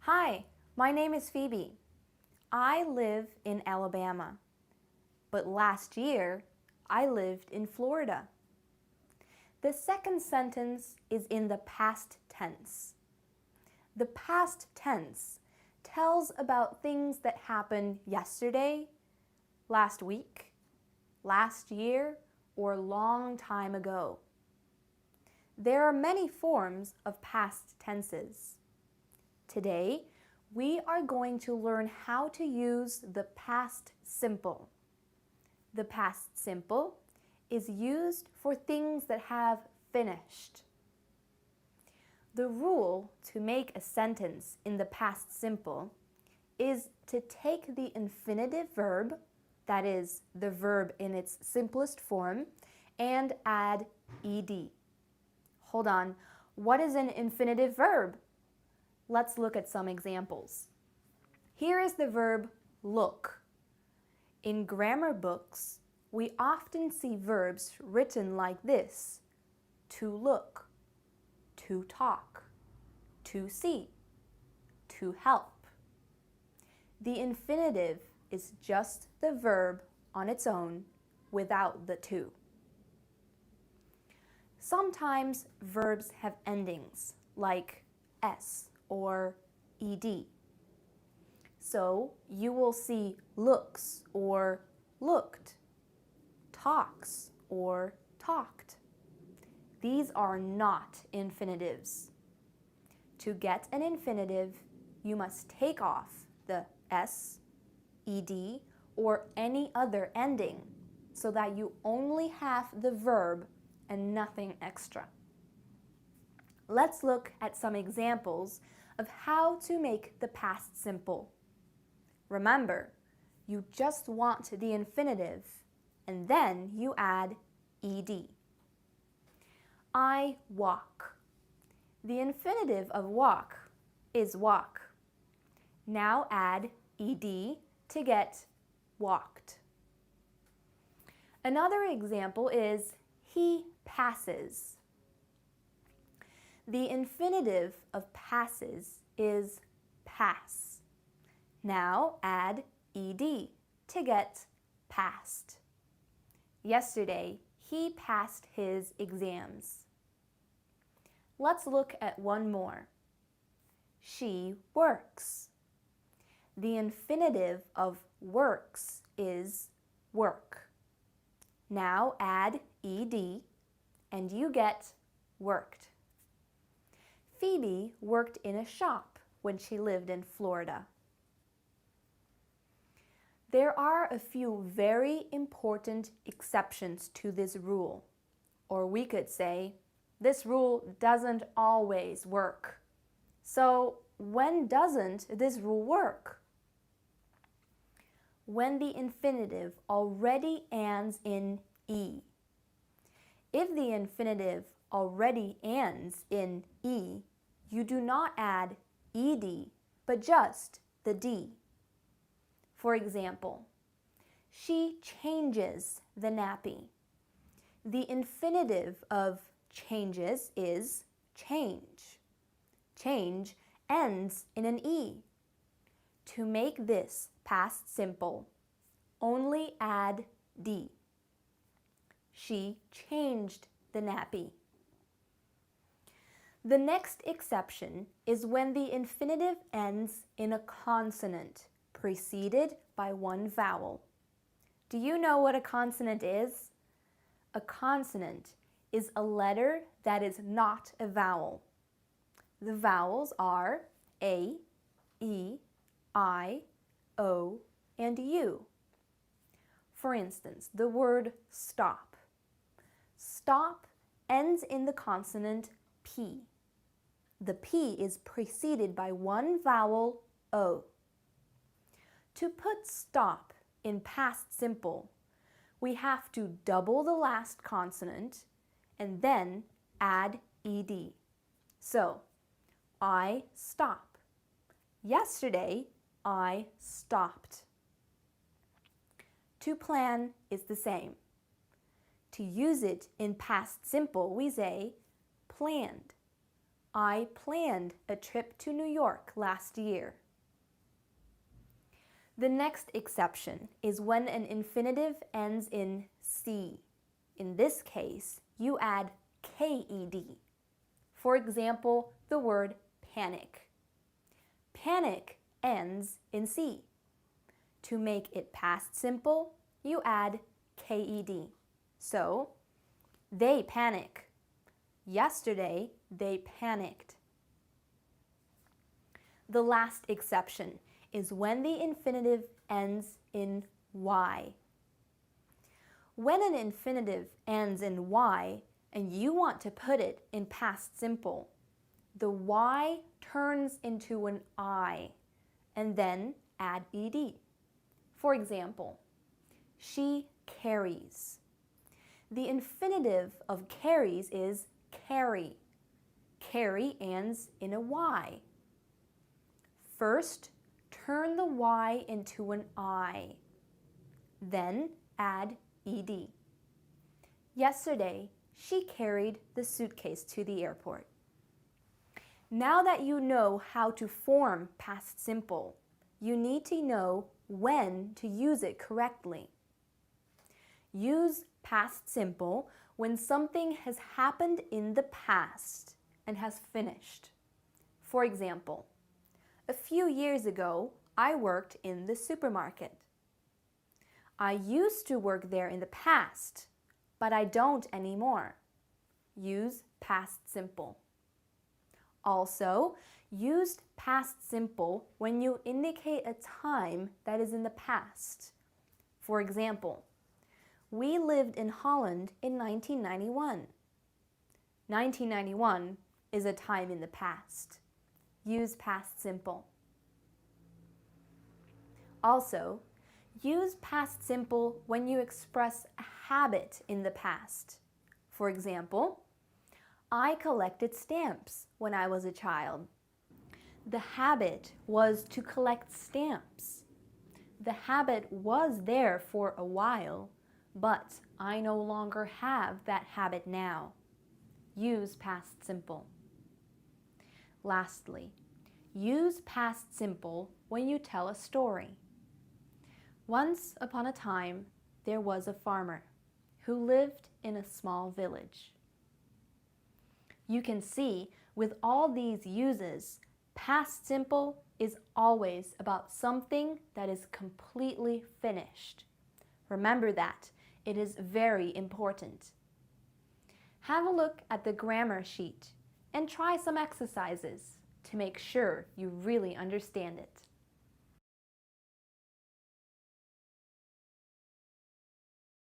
Hi, my name is Phoebe. I live in Alabama, but last year I lived in Florida. The second sentence is in the past tense. The past tense tells about things that happened yesterday, last week, last year, or long time ago. There are many forms of past tenses. Today, we are going to learn how to use the past simple. The past simple is used for things that have finished. The rule to make a sentence in the past simple is to take the infinitive verb, that is, the verb in its simplest form, and add ed. Hold on, what is an infinitive verb? Let's look at some examples. Here is the verb look. In grammar books, we often see verbs written like this: to look, to talk, to see, to help. The infinitive is just the verb on its own without the to. Sometimes verbs have endings like s or ed. So you will see looks or looked, talks or talked. These are not infinitives. To get an infinitive, you must take off the s, ed, or any other ending so that you only have the verb and nothing extra. Let's look at some examples of how to make the past simple. Remember, you just want the infinitive and then you add ed. I walk. The infinitive of walk is walk. Now add ed to get walked. Another example is he passes. The infinitive of passes is pass. Now add ed to get passed. Yesterday, he passed his exams. Let's look at one more. She works. The infinitive of works is work. Now add ed and you get worked. Phoebe worked in a shop when she lived in Florida. There are a few very important exceptions to this rule, or we could say, this rule doesn't always work. So when doesn't this rule work? When the infinitive already ends in e. If the infinitive already ends in e, you do not add ed, but just the d. For example, she changes the nappy. The infinitive of changes is change. Change ends in an e. To make this past simple, only add d. She changed the nappy. The next exception is when the infinitive ends in a consonant preceded by one vowel. Do you know what a consonant is? A consonant is a letter that is not a vowel. The vowels are a, e, I, o, and u. For instance, the word stop. Stop ends in the consonant p. The p is preceded by one vowel, o. To put stop in past simple, we have to double the last consonant and then add ed. So, I stop. Yesterday, I stopped. To plan is the same. To use it in past simple, we say planned. I planned a trip to New York last year. The next exception is when an infinitive ends in C. In this case, you add KED. For example, the word panic. Panic ends in C. To make it past simple, you add KED. So, they panic. Yesterday, they panicked. The last exception is when the infinitive ends in Y. When an infinitive ends in Y and you want to put it in past simple, the Y turns into an I and then add ed. For example, she carries. The infinitive of carries is carry. Carry ends in a Y. First, turn the Y into an I. Then add ed. Yesterday, she carried the suitcase to the airport. Now that you know how to form past simple, you need to know when to use it correctly. Use past simple when something has happened in the past and has finished. For example, a few years ago, I worked in the supermarket. I used to work there in the past, but I don't anymore. Use past simple. Also, use past simple when you indicate a time that is in the past. For example, we lived in Holland in 1991. 1991 is a time in the past. Use past simple. Also, use past simple when you express a habit in the past. For example, I collected stamps when I was a child. The habit was to collect stamps. The habit was there for a while, but I no longer have that habit now. Use past simple. Lastly, use past simple when you tell a story. Once upon a time, there was a farmer who lived in a small village. You can see with all these uses, past simple is always about something that is completely finished. Remember that. It is very important. Have a look at the grammar sheet and try some exercises to make sure you really understand it.